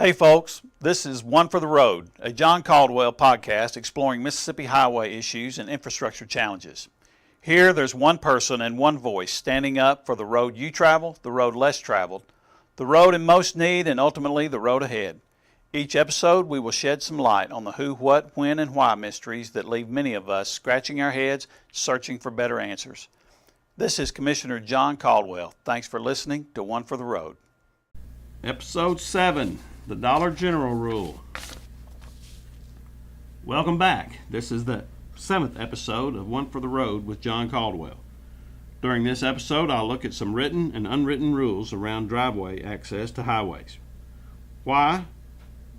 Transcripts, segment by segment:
Hey folks, this is One for the Road, a John Caldwell podcast exploring Mississippi highway issues and infrastructure challenges. Here there's one person and one voice standing up for the road you travel, the road less traveled, the road in most need, and ultimately the road ahead. Each episode we will shed some light on the who, what, when, and why mysteries that leave many of us scratching our heads, searching for better answers. This is Commissioner John Caldwell. Thanks for listening to One for the Road. Episode 7, the Dollar General Rule. Welcome back. This is the 7th episode of One for the Road with John Caldwell. During this episode, I'll look at some written and unwritten rules around driveway access to highways. Why?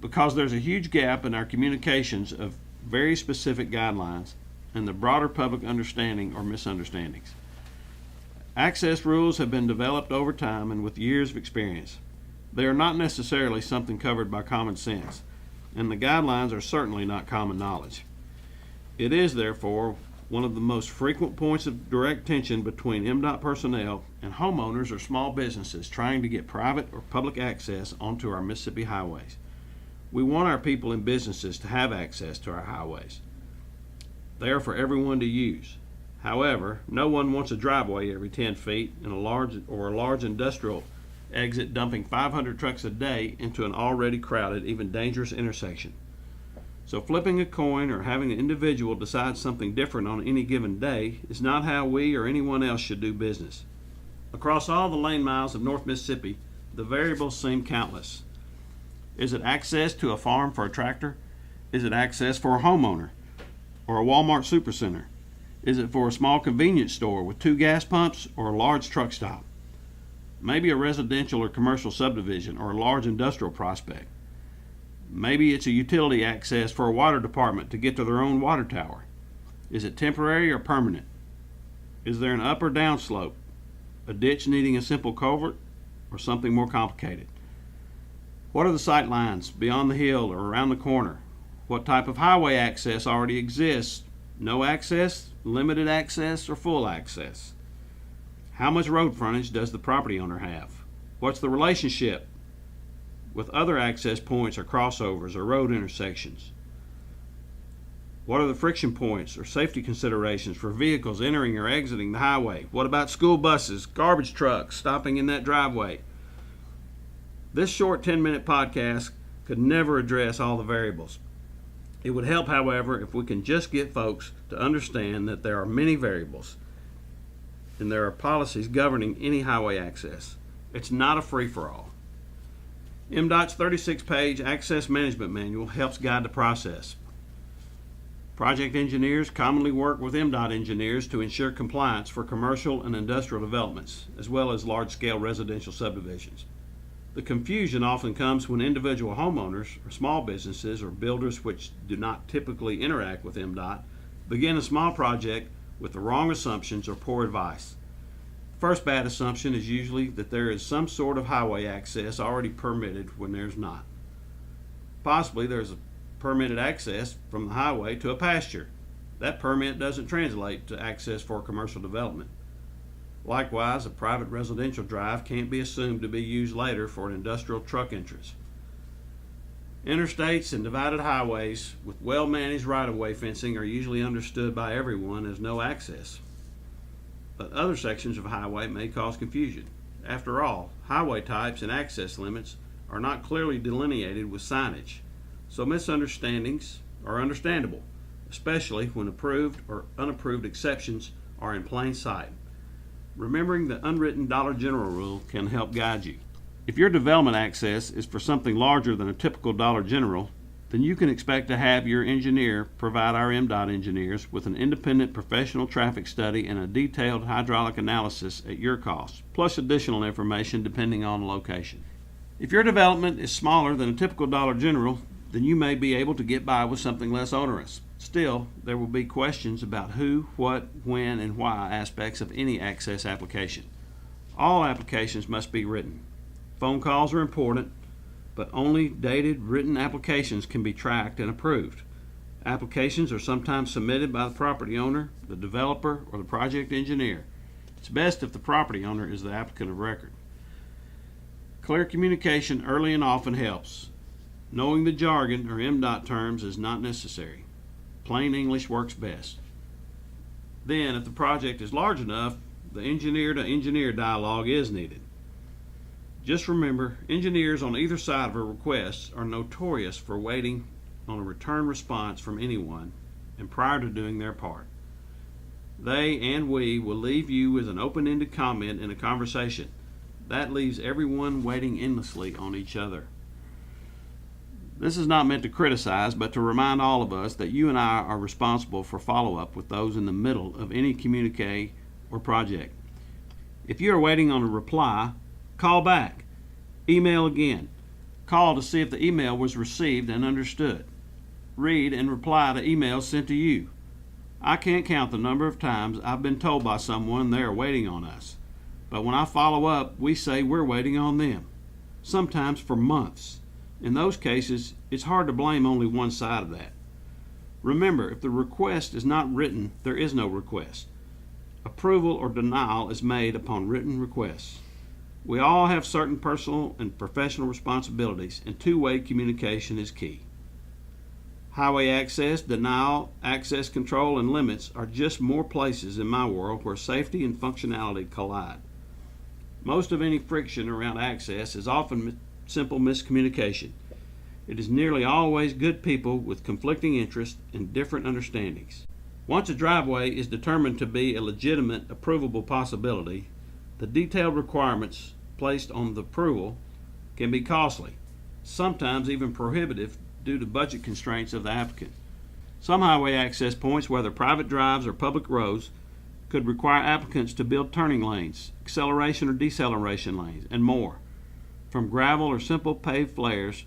Because there's a huge gap in our communications of very specific guidelines and the broader public understanding or misunderstandings. Access rules have been developed over time and with years of experience. They are not necessarily something covered by common sense, and the guidelines are certainly not common knowledge. It is, therefore, one of the most frequent points of direct tension between MDOT personnel and homeowners or small businesses trying to get private or public access onto our Mississippi highways. We want our people and businesses to have access to our highways. They are for everyone to use. However, no one wants a driveway every 10 feet in a large industrial exit dumping 500 trucks a day into an already crowded, even dangerous intersection. So flipping a coin or having an individual decide something different on any given day is not how we or anyone else should do business. Across all the lane miles of North Mississippi, the variables seem countless. Is it access to a farm for a tractor? Is it access for a homeowner or a Walmart supercenter? Is it for a small convenience store with 2 gas pumps or a large truck stop? Maybe a residential or commercial subdivision or a large industrial prospect. Maybe it's a utility access for a water department to get to their own water tower. Is it temporary or permanent? Is there an up or down slope, a ditch needing a simple culvert, or something more complicated? What are the sight lines beyond the hill or around the corner? What type of highway access already exists? No access, limited access, or full access? How much road frontage does the property owner have? What's the relationship with other access points or crossovers or road intersections? What are the friction points or safety considerations for vehicles entering or exiting the highway? What about school buses, garbage trucks stopping in that driveway? This short 10-minute podcast could never address all the variables. It would help, however, if we can just get folks to understand that there are many variables and there are policies governing any highway access. It's not a free-for-all. MDOT's 36-page Access Management Manual helps guide the process. Project engineers commonly work with MDOT engineers to ensure compliance for commercial and industrial developments, as well as large-scale residential subdivisions. The confusion often comes when individual homeowners or small businesses or builders which do not typically interact with MDOT begin a small project with the wrong assumptions or poor advice. First bad assumption is usually that there is some sort of highway access already permitted when there's not. Possibly there's a permitted access from the highway to a pasture. That permit doesn't translate to access for commercial development. Likewise, a private residential drive can't be assumed to be used later for an industrial truck entrance. Interstates and divided highways with well-managed right-of-way fencing are usually understood by everyone as no access. But other sections of a highway may cause confusion. After all, highway types and access limits are not clearly delineated with signage, so misunderstandings are understandable, especially when approved or unapproved exceptions are in plain sight. Remembering the unwritten Dollar General rule can help guide you. If your development access is for something larger than a typical Dollar General, then you can expect to have your engineer provide our MDOT engineers with an independent professional traffic study and a detailed hydraulic analysis at your cost, plus additional information depending on the location. If your development is smaller than a typical Dollar General, then you may be able to get by with something less onerous. Still, there will be questions about who, what, when, and why aspects of any access application. All applications must be written. Phone calls are important, but only dated written applications can be tracked and approved. Applications are sometimes submitted by the property owner, the developer, or the project engineer. It's best if the property owner is the applicant of record. Clear communication early and often helps. Knowing the jargon or MDOT terms is not necessary. Plain English works best. Then, if the project is large enough, the engineer-to-engineer dialogue is needed. Just remember, engineers on either side of a request are notorious for waiting on a return response from anyone and prior to doing their part. They and we will leave you with an open-ended comment in a conversation. That leaves everyone waiting endlessly on each other. This is not meant to criticize, but to remind all of us that you and I are responsible for follow-up with those in the middle of any communique or project. If you are waiting on a reply, call back. Email again. Call to see if the email was received and understood. Read and reply to emails sent to you. I can't count the number of times I've been told by someone they are waiting on us. But when I follow up, we say we're waiting on them, sometimes for months. In those cases, it's hard to blame only one side of that. Remember, if the request is not written, there is no request. Approval or denial is made upon written requests. We all have certain personal and professional responsibilities, and two-way communication is key. Highway access, denial, access control, and limits are just more places in my world where safety and functionality collide. Most of any friction around access is often simple miscommunication. It is nearly always good people with conflicting interests and different understandings. Once a driveway is determined to be a legitimate, approvable possibility, the detailed requirements placed on the approval can be costly, sometimes even prohibitive due to budget constraints of the applicant. Some highway access points, whether private drives or public roads, could require applicants to build turning lanes, acceleration or deceleration lanes, and more. From gravel or simple paved flares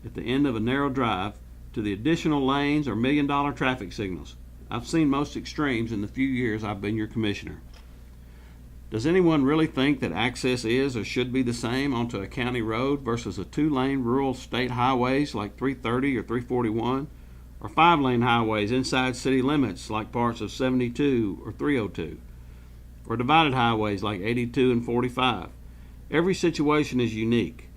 at the end of a narrow drive to the additional lanes or million-dollar traffic signals. I've seen most extremes in the few years I've been your commissioner. Does anyone really think that access is or should be the same onto a county road versus a 2-lane rural state highways like 330 or 341, or 5-lane highways inside city limits like parts of 72 or 302, or divided highways like 82 and 45? Every situation is unique,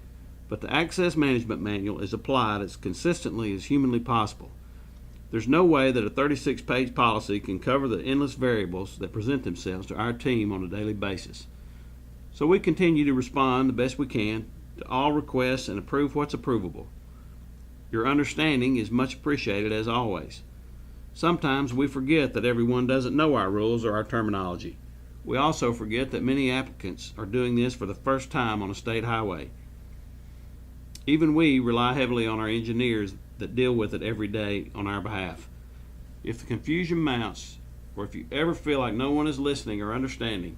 but the Access Management Manual is applied as consistently as humanly possible. There's no way that a 36-page policy can cover the endless variables that present themselves to our team on a daily basis. So we continue to respond the best we can to all requests and approve what's approvable. Your understanding is much appreciated as always. Sometimes we forget that everyone doesn't know our rules or our terminology. We also forget that many applicants are doing this for the first time on a state highway. Even we rely heavily on our engineers that deal with it every day on our behalf. If the confusion mounts, or if you ever feel like no one is listening or understanding,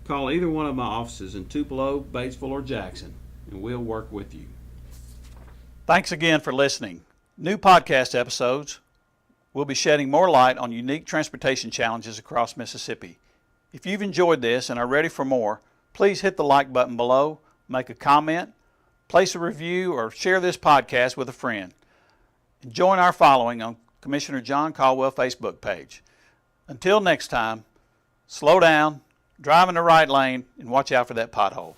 call either one of my offices in Tupelo, Batesville, or Jackson, and we'll work with you. Thanks again for listening. New podcast episodes will be shedding more light on unique transportation challenges across Mississippi. If you've enjoyed this and are ready for more, please hit the like button below, make a comment, place a review, or share this podcast with a friend. And join our following on Commissioner John Caldwell Facebook page. Until next time, slow down, drive in the right lane, and watch out for that pothole.